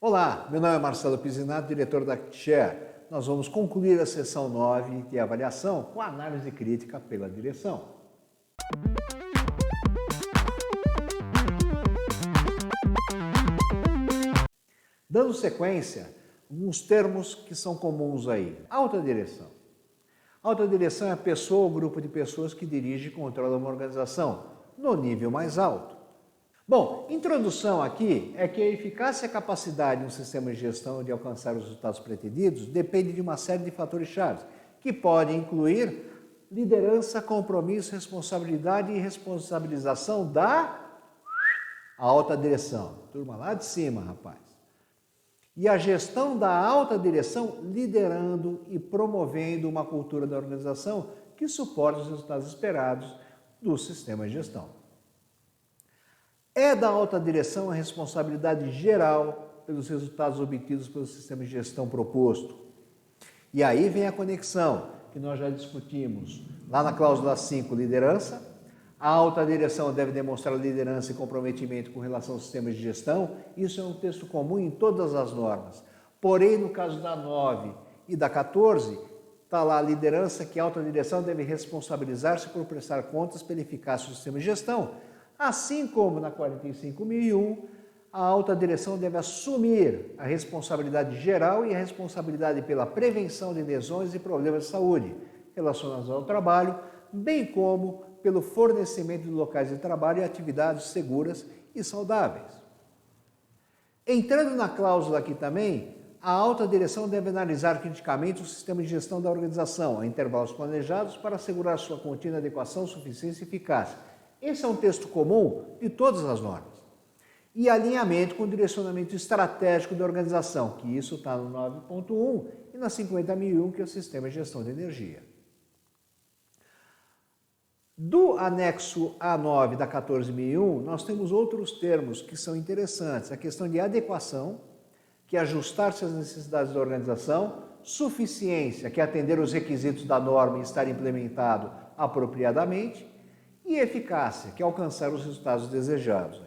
Olá, meu nome é Marcelo Pisinato, diretor da Share. Nós vamos concluir a sessão 9 de avaliação com a análise crítica pela direção. Dando sequência, alguns termos que são comuns aí. Alta direção. Alta direção é a pessoa ou grupo de pessoas que dirige e controla uma organização no nível mais alto. Bom, introdução aqui é que a eficácia e a capacidade de um sistema de gestão de alcançar os resultados pretendidos depende de uma série de fatores chaves, que podem incluir liderança, compromisso, responsabilidade e responsabilização da alta direção. Turma lá de cima, rapaz. E a gestão da alta direção liderando e promovendo uma cultura da organização que suporte os resultados esperados do sistema de gestão. É da alta direção a responsabilidade geral pelos resultados obtidos pelo sistema de gestão proposto. E aí vem a conexão que nós já discutimos lá na cláusula 5, liderança. A alta direção deve demonstrar liderança e comprometimento com relação ao sistema de gestão. Isso é um texto comum em todas as normas. Porém, no caso da 9 e da 14, está lá a liderança que a alta direção deve responsabilizar-se por prestar contas pela eficácia do sistema de gestão. Assim como na 45.001, a alta direção deve assumir a responsabilidade geral e a responsabilidade pela prevenção de lesões e problemas de saúde relacionados ao trabalho, bem como pelo fornecimento de locais de trabalho e atividades seguras e saudáveis. Entrando na cláusula aqui também, a alta direção deve analisar criticamente o sistema de gestão da organização a intervalos planejados para assegurar sua contínua adequação, suficiência e eficácia. Esse é um texto comum de todas as normas. E alinhamento com o direcionamento estratégico da organização, que isso está no 9.1 e na 50.001, que é o sistema de gestão de energia. Do anexo A9 da 14.001, nós temos outros termos que são interessantes. A questão de adequação, que é ajustar-se às necessidades da organização, suficiência, que é atender os requisitos da norma e estar implementado apropriadamente, e eficácia, que é alcançar os resultados desejados.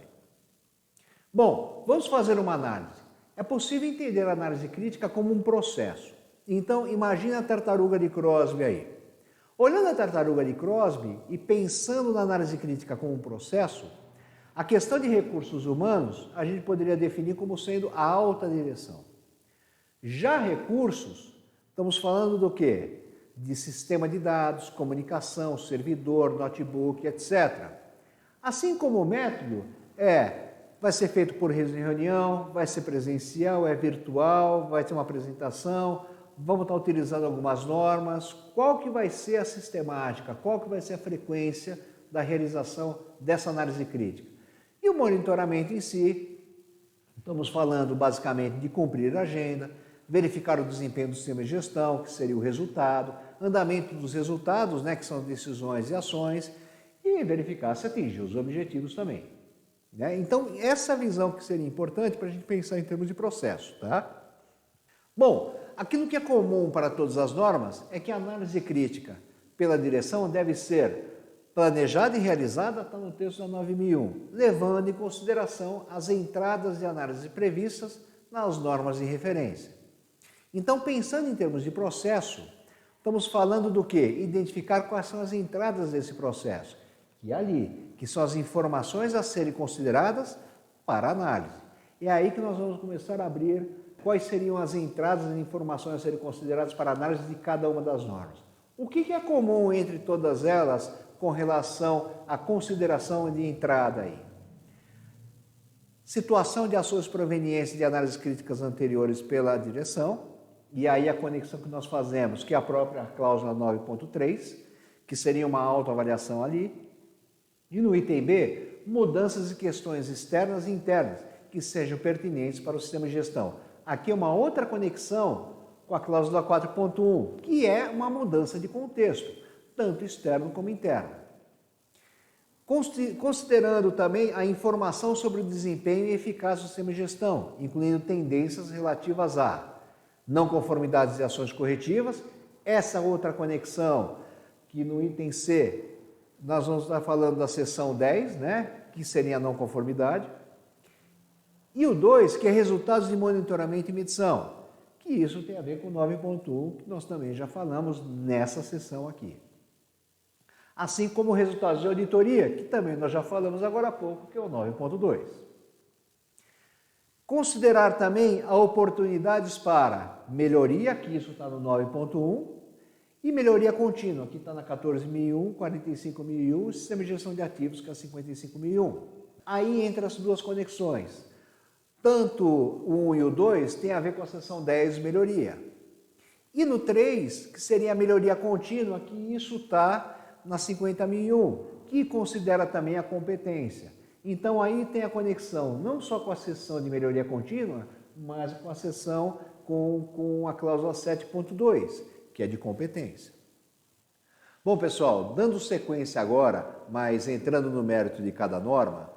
Bom, vamos fazer uma análise. É possível entender a análise crítica como um processo. Então, imagine a tartaruga de Crosby aí. Olhando a tartaruga de Crosby e pensando na análise crítica como um processo, a questão de recursos humanos a gente poderia definir como sendo a alta direção. Já recursos, estamos falando do quê? De sistema de dados, comunicação, servidor, notebook, etc. Assim como o método vai ser feito por reunião, vai ser presencial, é virtual, vai ter uma apresentação, vamos estar utilizando algumas normas, qual que vai ser a sistemática, qual que vai ser a frequência da realização dessa análise crítica. E o monitoramento em si, estamos falando basicamente de cumprir a agenda, verificar o desempenho do sistema de gestão, que seria o resultado, andamento dos resultados, que são decisões e ações, e verificar se atingiu os objetivos também. Então, essa visão que seria importante para a gente pensar em termos de processo. Tá? Bom, aquilo que é comum para todas as normas é que a análise crítica pela direção deve ser planejada e realizada, está no texto da 9.001, levando em consideração as entradas de análise previstas nas normas de referência. Então, pensando em termos de processo, estamos falando do quê? Identificar quais são as entradas desse processo. E ali, que são as informações a serem consideradas para análise. É aí que nós vamos começar a abrir quais seriam as entradas e informações a serem consideradas para análise de cada uma das normas. O que é comum entre todas elas com relação à consideração de entrada aí? Situação de ações provenientes de análises críticas anteriores pela direção, e aí a conexão que nós fazemos, que é a própria cláusula 9.3, que seria uma autoavaliação ali. E no item B, mudanças de questões externas e internas, que sejam pertinentes para o sistema de gestão. Aqui é uma outra conexão com a cláusula 4.1, que é uma mudança de contexto, tanto externo como interno. Considerando também a informação sobre o desempenho e eficácia do sistema de gestão, incluindo tendências relativas a não conformidades e ações corretivas. Essa outra conexão, que no item C, nós vamos estar falando da seção 10, que seria a não conformidade. E o 2, que é resultados de monitoramento e medição, que isso tem a ver com o 9.1, que nós também já falamos nessa sessão aqui. Assim como resultados de auditoria, que também nós já falamos agora há pouco, que é o 9.2. Considerar também a oportunidades para melhoria, que isso está no 9.1, e melhoria contínua, que está na 14.001, 45.001, e sistema de gestão de ativos, que é 55.001. Aí entra as duas conexões. Tanto o 1 e o 2 tem a ver com a seção 10, melhoria. E no 3, que seria a melhoria contínua, que isso está na 50.001, que considera também a competência. Então aí tem a conexão não só com a seção de melhoria contínua, mas com a seção com a cláusula 7.2, que é de competência. Bom, pessoal, dando sequência agora, mas entrando no mérito de cada norma,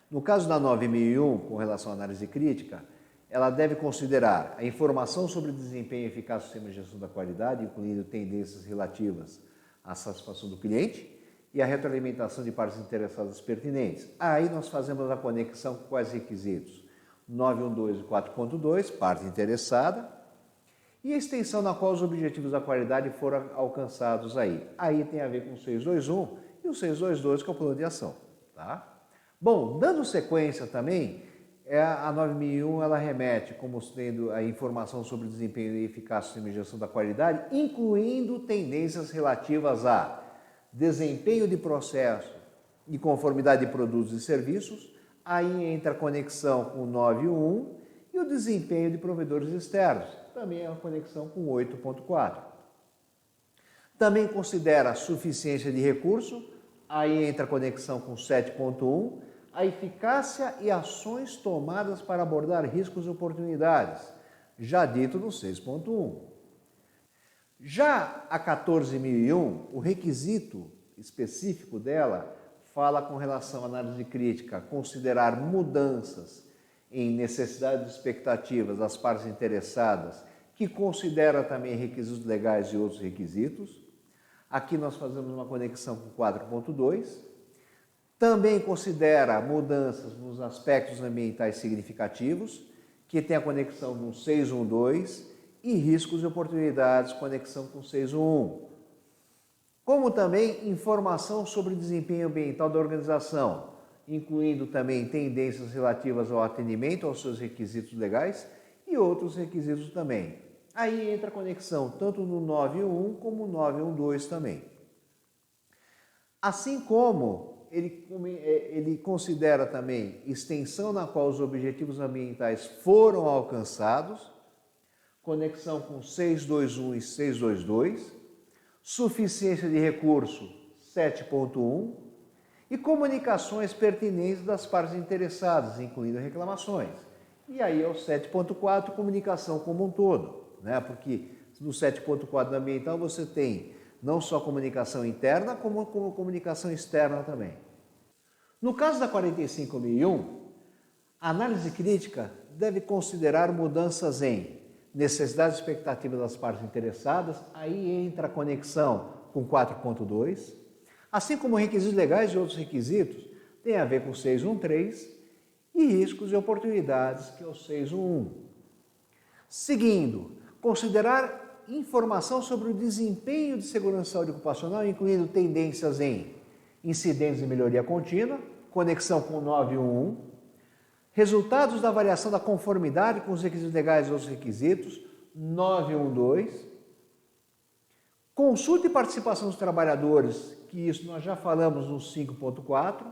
no caso da 9001, com relação à análise crítica, ela deve considerar a informação sobre o desempenho e eficácia do sistema de gestão da qualidade, incluindo tendências relativas à satisfação do cliente e a retroalimentação de partes interessadas pertinentes. Aí nós fazemos a conexão com quais requisitos? 912 e 4.2, parte interessada, e a extensão na qual os objetivos da qualidade foram alcançados aí. Aí tem a ver com o 621 e o 622, que é o plano de ação. Tá? Bom, dando sequência também, a 9001 ela remete como tendo a informação sobre o desempenho e eficácia do sistema de gestão da qualidade, incluindo tendências relativas a desempenho de processo e conformidade de produtos e serviços. Aí entra a conexão com o 9.1 e o desempenho de provedores externos, também é uma conexão com 8.4. Também considera a suficiência de recurso, aí entra a conexão com 7.1, a eficácia e ações tomadas para abordar riscos e oportunidades, já dito no 6.1. Já a 14.001, o requisito específico dela fala com relação à análise crítica, considerar mudanças em necessidades e expectativas das partes interessadas, que considera também requisitos legais e outros requisitos. Aqui nós fazemos uma conexão com 4.2. Também considera mudanças nos aspectos ambientais significativos, que tem a conexão com 6.1.2, e riscos e oportunidades, conexão com 6.1.1. Como também informação sobre o desempenho ambiental da organização, incluindo também tendências relativas ao atendimento aos seus requisitos legais e outros requisitos também. Aí entra a conexão tanto no 9.1 como no 9.1.2 também. Assim como ele considera também extensão na qual os objetivos ambientais foram alcançados, conexão com 6.2.1 e 6.2.2, suficiência de recurso 7.1 e comunicações pertinentes das partes interessadas, incluindo reclamações. E aí é o 7.4, comunicação como um todo, né? Porque no 7.4 ambiental você tem não só comunicação interna, como comunicação externa também. No caso da 45.001, a análise crítica deve considerar mudanças em necessidades e expectativas das partes interessadas, aí entra a conexão com 4.2, assim como requisitos legais e outros requisitos, tem a ver com 6.1.3 e riscos e oportunidades, que é o 6.1.1. Seguindo, considerar informação sobre o desempenho de segurança e saúde ocupacional, incluindo tendências em incidentes de melhoria contínua, conexão com 9.1.1, resultados da avaliação da conformidade com os requisitos legais e outros requisitos, 9.1.2, consulta e participação dos trabalhadores, que isso nós já falamos no 5.4,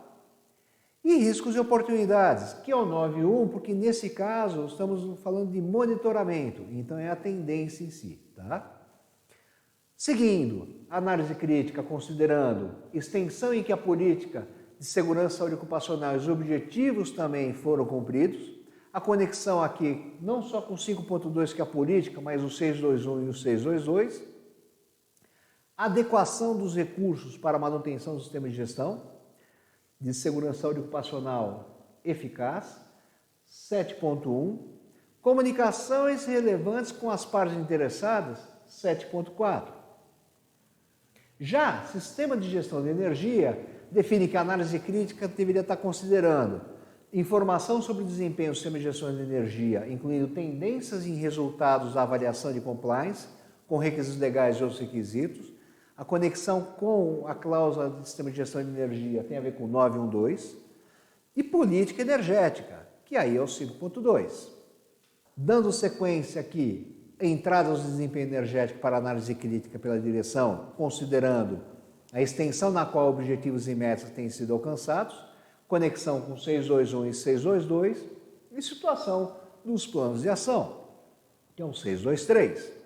e riscos e oportunidades, que é o 9.1, porque nesse caso estamos falando de monitoramento, então é a tendência em si, tá? Seguindo, análise crítica considerando extensão em que a política de segurança e saúde ocupacional e os objetivos também foram cumpridos, a conexão aqui não só com 5.2 que é a política, mas o 6.2.1 e o 6.2.2, adequação dos recursos para a manutenção do sistema de gestão de segurança e saúde ocupacional eficaz, 7.1, comunicações relevantes com as partes interessadas, 7.4. Já sistema de gestão de energia define que a análise crítica deveria estar considerando Informação sobre o desempenho do sistema de gestão de energia, incluindo tendências e resultados da avaliação de compliance, com requisitos legais e outros requisitos. A conexão com a cláusula do sistema de gestão de energia tem a ver com o 912. E política energética, que aí é o 5.2. Dando sequência aqui, entradas do desempenho energético para análise crítica pela direção, considerando a extensão na qual objetivos e metas têm sido alcançados, conexão com 621 e 622 e situação dos planos de ação, que é o 623.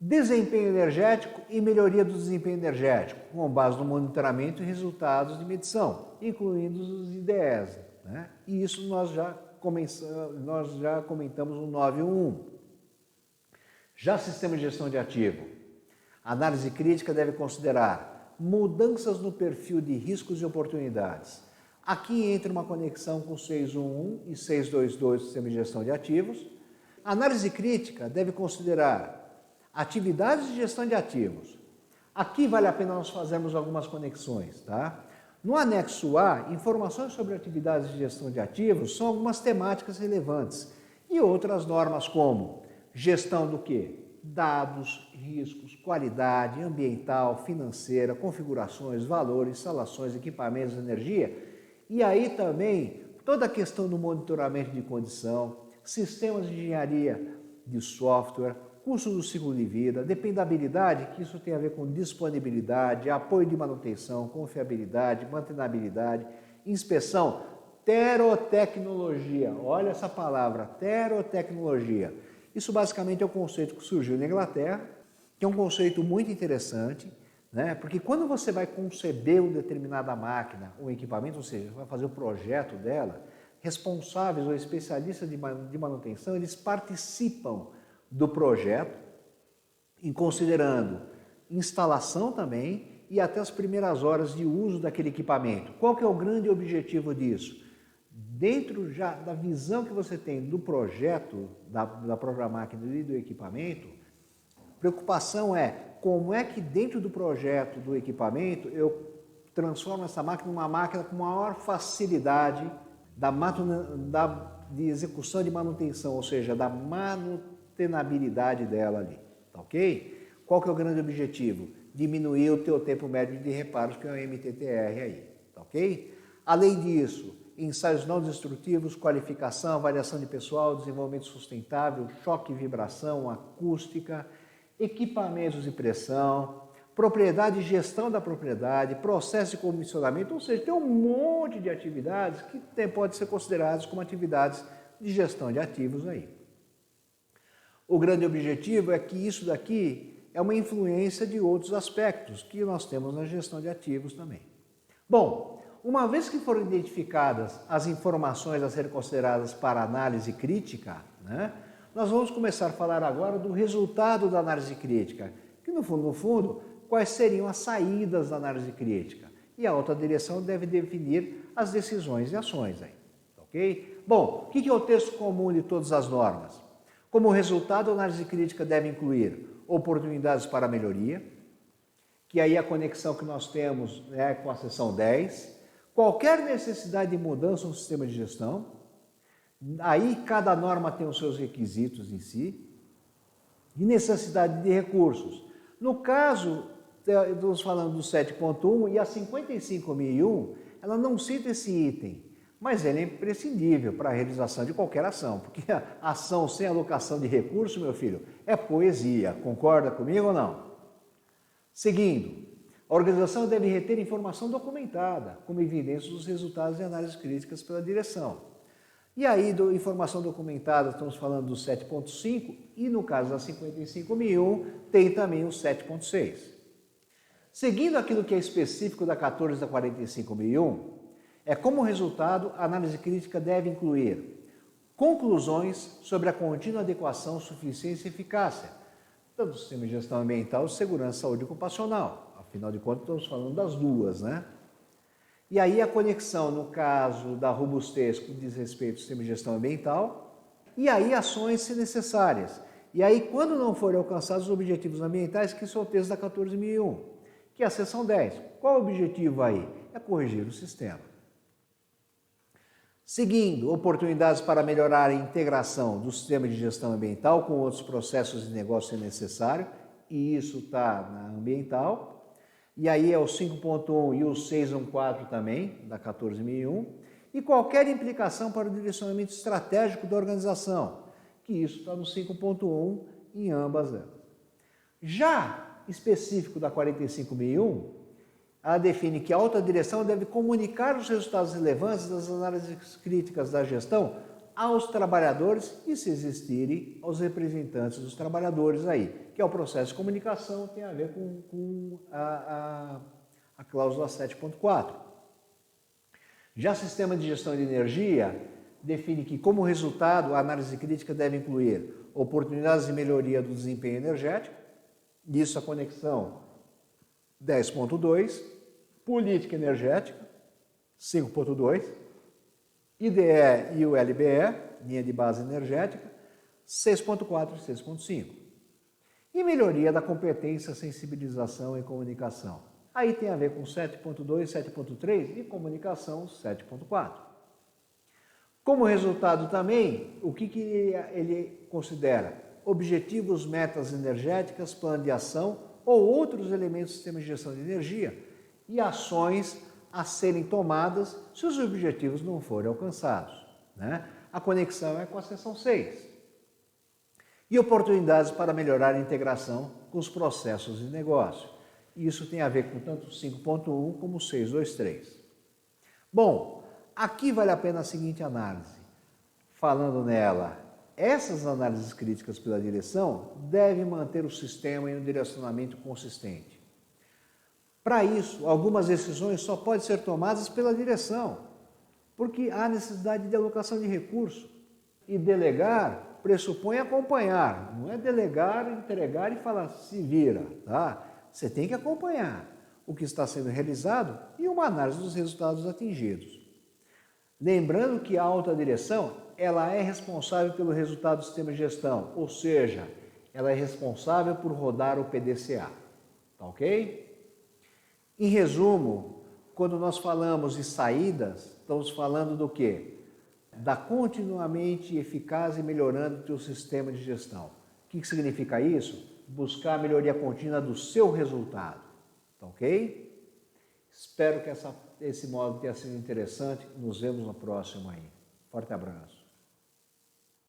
Desempenho energético e melhoria do desempenho energético, com base no monitoramento e resultados de medição, incluindo os IDEs. Né? E isso nós já comentamos no 911. Já sistema de gestão de ativo. A análise crítica deve considerar mudanças no perfil de riscos e oportunidades. Aqui entra uma conexão com 611 e 622 do sistema de gestão de ativos. A análise crítica deve considerar atividades de gestão de ativos. Aqui vale a pena nós fazermos algumas conexões, tá? No anexo A, informações sobre atividades de gestão de ativos são algumas temáticas relevantes e outras normas como gestão do quê? Dados, riscos, qualidade ambiental, financeira, configurações, valores, instalações, equipamentos, energia. E aí também toda a questão do monitoramento de condição, sistemas de engenharia de software, custo do ciclo de vida, dependabilidade, que isso tem a ver com disponibilidade, apoio de manutenção, confiabilidade, mantenabilidade, inspeção, terotecnologia. Olha essa palavra, terotecnologia. Isso basicamente é um conceito que surgiu na Inglaterra, que é um conceito muito interessante, né? Porque quando você vai conceber uma determinada máquina ou equipamento, ou seja, vai fazer o projeto dela, responsáveis ou especialistas de manutenção, eles participam do projeto, em considerando instalação também e até as primeiras horas de uso daquele equipamento. Qual que é o grande objetivo disso? Dentro já da visão que você tem do projeto, da própria máquina e do equipamento, preocupação é como é que dentro do projeto do equipamento eu transformo essa máquina numa máquina com maior facilidade de execução de manutenção, ou seja, da manutenabilidade dela ali, tá ok? Qual que é o grande objetivo? Diminuir o teu tempo médio de reparos, que é o MTTR aí, tá ok? Além disso, ensaios não destrutivos, qualificação, avaliação de pessoal, desenvolvimento sustentável, choque e vibração, acústica, equipamentos de pressão, propriedade e gestão da propriedade, processo de comissionamento, ou seja, tem um monte de atividades que podem ser consideradas como atividades de gestão de ativos aí. O grande objetivo é que isso daqui é uma influência de outros aspectos que nós temos na gestão de ativos também. Bom, uma vez que foram identificadas as informações a serem consideradas para análise crítica, né, nós vamos começar a falar agora do resultado da análise crítica, que no fundo, quais seriam as saídas da análise crítica. E a alta direção deve definir as decisões e ações aí, ok? Bom, o que é o texto comum de todas as normas? Como resultado, a análise crítica deve incluir oportunidades para melhoria, que aí é a conexão que nós temos com a seção 10, qualquer necessidade de mudança no sistema de gestão, aí cada norma tem os seus requisitos em si, e necessidade de recursos. No caso, estamos falando do 7.1 e a 55.001, ela não cita esse item, mas ele é imprescindível para a realização de qualquer ação, porque a ação sem alocação de recursos, meu filho, é poesia. Concorda comigo ou não? Seguindo, a organização deve reter informação documentada, como evidência dos resultados de análises críticas pela direção. E aí, informação documentada, estamos falando do 7.5 e no caso da 55.001, tem também o 7.6. Seguindo aquilo que é específico da 14 da 45.001, como resultado, a análise crítica deve incluir conclusões sobre a contínua adequação, suficiência e eficácia, tanto do sistema de gestão ambiental, segurança, saúde ocupacional. Afinal de contas, estamos falando das duas, né? E aí a conexão, no caso da robustez, que diz respeito ao sistema de gestão ambiental, e aí ações se necessárias. E aí, quando não forem alcançados os objetivos ambientais, que são o texto da 14.001, que é a seção 10. Qual o objetivo aí? É corrigir o sistema. Seguindo, oportunidades para melhorar a integração do sistema de gestão ambiental com outros processos de negócio se necessário, e isso está na ambiental. E aí é o 5.1 e o 614 também, da 14.001, e qualquer implicação para o direcionamento estratégico da organização, que isso está no 5.1 em ambas elas. Já específico da 45.001, ela define que a alta direção deve comunicar os resultados relevantes das análises críticas da gestão aos trabalhadores e, se existirem, aos representantes dos trabalhadores aí, que é o processo de comunicação, tem a ver com a cláusula 7.4. Já sistema de gestão de energia define que, como resultado, a análise crítica deve incluir oportunidades de melhoria do desempenho energético, isso a conexão 10.2, política energética, 5.2, IDE e o LBE, linha de base energética, 6.4 e 6.5. E melhoria da competência, sensibilização e comunicação. Aí tem a ver com 7.2, 7.3 e comunicação 7.4. Como resultado também, o que ele considera? Objetivos, metas energéticas, plano de ação ou outros elementos do sistema de gestão de energia e ações a serem tomadas se os objetivos não forem alcançados, né? A conexão é com a seção 6. E oportunidades para melhorar a integração com os processos de negócio. Isso tem a ver com tanto 5.1 como 6.2.3. Bom, aqui vale a pena a seguinte análise. Falando nela, essas análises críticas pela direção devem manter o sistema em um direcionamento consistente. Para isso, algumas decisões só podem ser tomadas pela direção, porque há necessidade de alocação de recursos. E delegar pressupõe acompanhar, não é delegar, entregar e falar se vira, tá? Você tem que acompanhar o que está sendo realizado e uma análise dos resultados atingidos. Lembrando que a alta direção, ela é responsável pelo resultado do sistema de gestão, ou seja, ela é responsável por rodar o PDCA, tá ok? Em resumo, quando nós falamos de saídas, estamos falando do quê? Da continuamente eficaz e melhorando do teu sistema de gestão. O que significa isso? Buscar a melhoria contínua do seu resultado, tá ok? Espero que esse módulo tenha sido interessante. Nos vemos no próximo aí. Forte abraço.